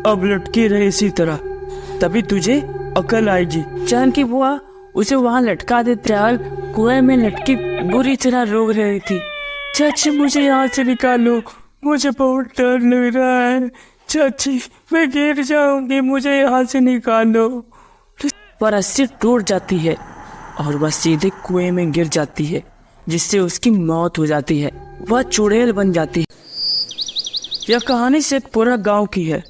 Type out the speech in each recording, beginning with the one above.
अब लटकी रहे इसी तरह, तभी तुझे अकल आएगी। चांद की बुआ उसे वहाँ लटका दे। चाल कुएं में लटकी बुरी तरह रो रही थी। चाची मुझे यहाँ से निकालो, मुझे बहुत डर लग रहा है। चाची मैं गिर जाऊंगी, मुझे यहाँ से निकालो। पर रस्सी टूट जाती है और वह सीधे कुएं में गिर जाती है, जिससे उसकी मौत हो जाती है। वह चुड़ैल बन जाती है। यह कहानी से पूरा गांव की है,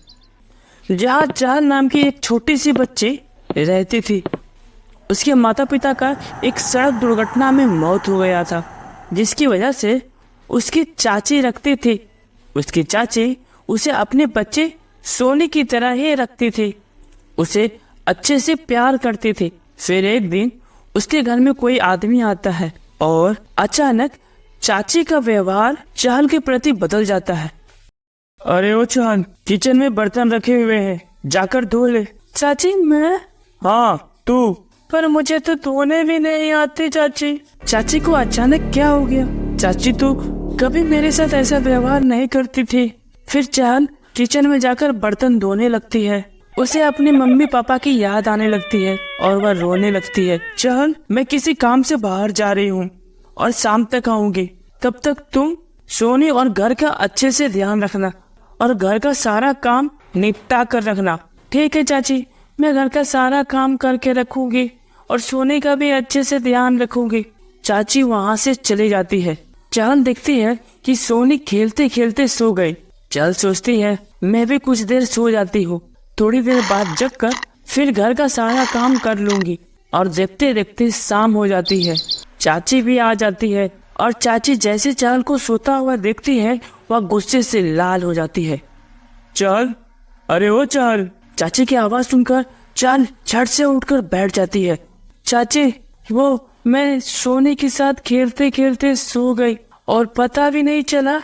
जहाँ चाल नाम की एक छोटी सी बच्ची रहती थी। उसके माता पिता का एक सड़क दुर्घटना में मौत हो गया था, जिसकी वजह से उसकी चाची रखती थी। उसकी चाची उसे अपने बच्चे सोने की तरह ही रखती थी, उसे अच्छे से प्यार करती थी। फिर एक दिन उसके घर में कोई आदमी आता है और अचानक चाची का व्यवहार चाल के प्रति बदल जाता है। अरे ओ चाल, किचन में बर्तन रखे हुए हैं, जाकर धो ले। चाची मैं? हाँ तू। पर मुझे तो धोने भी नहीं आती चाची। चाची को अचानक क्या हो गया? चाची तो कभी मेरे साथ ऐसा व्यवहार नहीं करती थी। फिर चाल किचन में जाकर बर्तन धोने लगती है। उसे अपने मम्मी पापा की याद आने लगती है और वह रोने लगती है। चाल मैं किसी काम से बाहर जा रही हूँ और शाम तक आऊंगी, तब तक तुम सोनी और घर का अच्छे से ध्यान रखना और घर का सारा काम निपटा कर रखना। ठीक है चाची, मैं घर का सारा काम करके रखूंगी और सोने का भी अच्छे से ध्यान रखूंगी। चाची वहाँ से चली जाती है। चाल देखती है कि सोनी खेलते खेलते सो गई। चाल सोचती है मैं भी कुछ देर सो जाती हूँ, थोड़ी देर बाद जग कर फिर घर का सारा काम कर लूंगी। और देखते देखते शाम हो जाती है। चाची भी आ जाती है और चाची जैसे चाल को सोता हुआ देखती है, वह गुस्से से लाल हो जाती है। चाल, अरे ओ चाल। चाची की आवाज सुनकर चाल झट से उठकर बैठ जाती है। चाची वो मैं सोनी के साथ खेलते खेलते सो गई और पता भी नहीं चला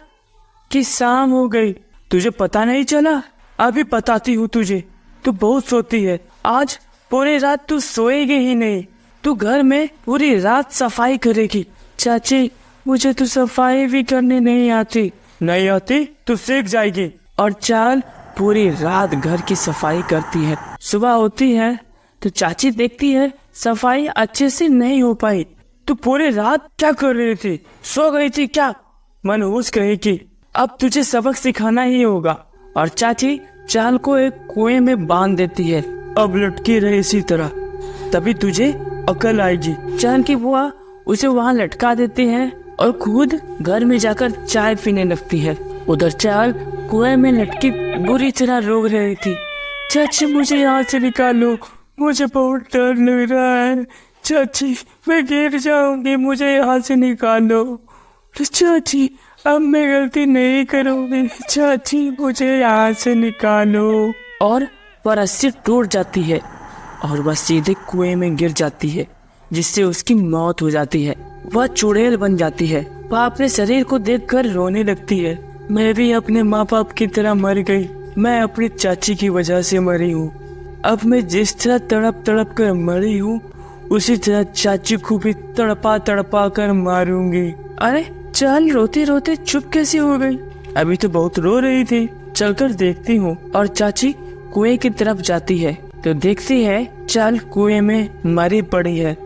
कि शाम हो गई। तुझे पता नहीं चला? अभी बताती हूँ तुझे, तू बहुत सोती है। आज पूरी रात तू सोएगी ही नहीं, तू घर में पूरी रात सफाई करेगी। चाची मुझे तो सफाई भी करने नहीं आती। नहीं आती तो सीख जाएगी। और चाल पूरी रात घर की सफाई करती है। सुबह होती है तो चाची देखती है सफाई अच्छे से नहीं हो पाई। तू पूरी रात क्या कर रही थी? सो गई थी क्या? मनहूस कहेगी। अब तुझे सबक सिखाना ही होगा। और चाची चाल को एक कुएं में बांध देती है। अब लटकी रहे इसी तरह, तभी तुझे अकल आएगी। चाल की बुआ उसे वहाँ लटका देती है और खुद घर में जाकर चाय पीने लगती है। उधर चाल कुएं में लटकी बुरी तरह रो रही थी। चाची मुझे यहाँ से निकालो, मुझे बहुत डर लग रहा है। चाची मैं गिर जाऊंगी, मुझे यहाँ से निकालो। चाची अब मैं गलती नहीं करूंगी, चाची मुझे यहाँ से निकालो। और वह रस्सी टूट जाती है और वह सीधे कुएं में गिर जाती है, जिससे उसकी मौत हो जाती है। वह चुड़ैल बन जाती है। वह अपने शरीर को देखकर रोने लगती है। मैं भी अपने माँ बाप की तरह मर गई, मैं अपनी चाची की वजह से मरी हूँ। अब मैं जिस तरह तड़प तड़प कर मरी हूँ, उसी तरह चाची को भी तड़पा तड़पा कर मारूंगी। अरे चाल रोते रोते चुप कैसे हो गई? अभी तो बहुत रो रही थी, चलकर देखती हूँ। और चाची कुएं की तरफ जाती है तो देखती है चाल कुएं में मरी पड़ी है।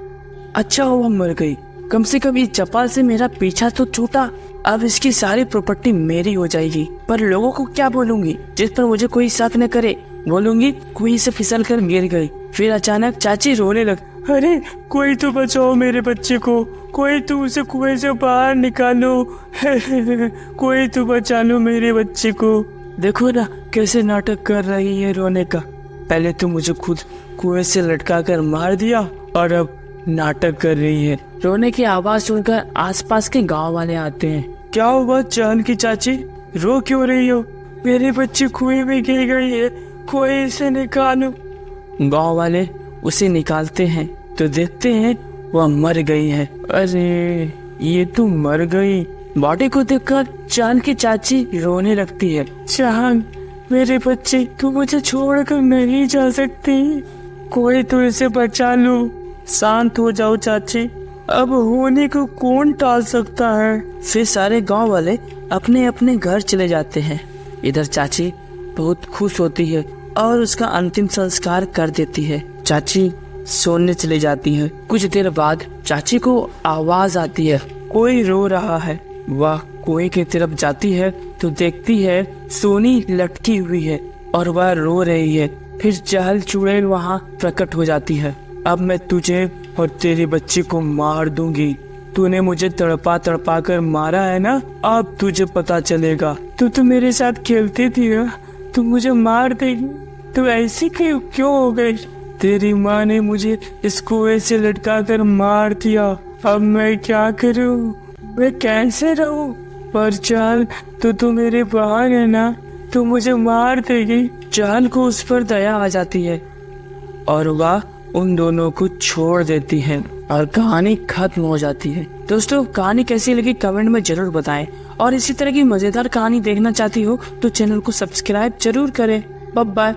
अच्छा हुआ मर गई, कम से कम इस चप्पल से मेरा पीछा तो छूटा। अब इसकी सारी प्रॉपर्टी मेरी हो जाएगी। पर लोगों को क्या बोलूंगी जिस पर मुझे कोई शक न करे? बोलूंगी कुएं से फिसल कर गिर गई। फिर अचानक चाची रोने लग। अरे कोई तो बचाओ मेरे बच्चे को, कोई तो उसे कुएं से बाहर निकालो। कोई तो बचा लो मेरे बच्चे को। देखो ना कैसे नाटक कर रही है रोने का। पहले तो मुझे खुद कुएं से लटका कर मार दिया और अब नाटक कर रही है। रोने की आवाज सुनकर आसपास के गांव वाले आते हैं। क्या हुआ चाल की चाची, रो क्यों रही हो? मेरे बच्चे कुएं में गिर गई है, कोई इसे निकालो। गांव वाले उसे निकालते हैं तो देखते हैं वह मर गई है। अरे ये तो मर गई। बॉडी को देखकर चाल की चाची रोने लगती है। चाल मेरे बच्चे, तू मुझे छोड़कर नहीं जा सकती, कोई तो इसे बचा लो। शांत हो जाओ चाची, अब होने को कौन टाल सकता है। फिर सारे गांव वाले अपने अपने घर चले जाते हैं। इधर चाची बहुत खुश होती है और उसका अंतिम संस्कार कर देती है। चाची सोने चली जाती है। कुछ देर बाद चाची को आवाज आती है, कोई रो रहा है। वह कुएं की तरफ जाती है तो देखती है सोनी लटकी हुई है और वह रो रही है। फिर चहल चुड़ैल वहाँ प्रकट हो जाती है। अब मैं तुझे और तेरी बच्ची को मार दूंगी। तूने मुझे तड़पा तड़पा कर मारा है ना, अब तुझे पता चलेगा। तू तो मेरे साथ खेलती थी ना, तू मुझे मार देगी। तू ऐसी क्यों हो गई? तेरी माँ ने मुझे इस कुएं से लटका कर मार दिया। अब मैं क्या करूं? मैं कैसे रहूं? पर चल, तू मेरे बहन है ना, तू मुझे मार देगी। चहल को उस पर दया आ जाती है और वह उन दोनों को छोड़ देती है और कहानी खत्म हो जाती है। दोस्तों, कहानी कैसी लगी कमेंट में जरूर बताएं और इसी तरह की मजेदार कहानी देखना चाहती हो तो चैनल को सब्सक्राइब जरूर करें। Bye bye.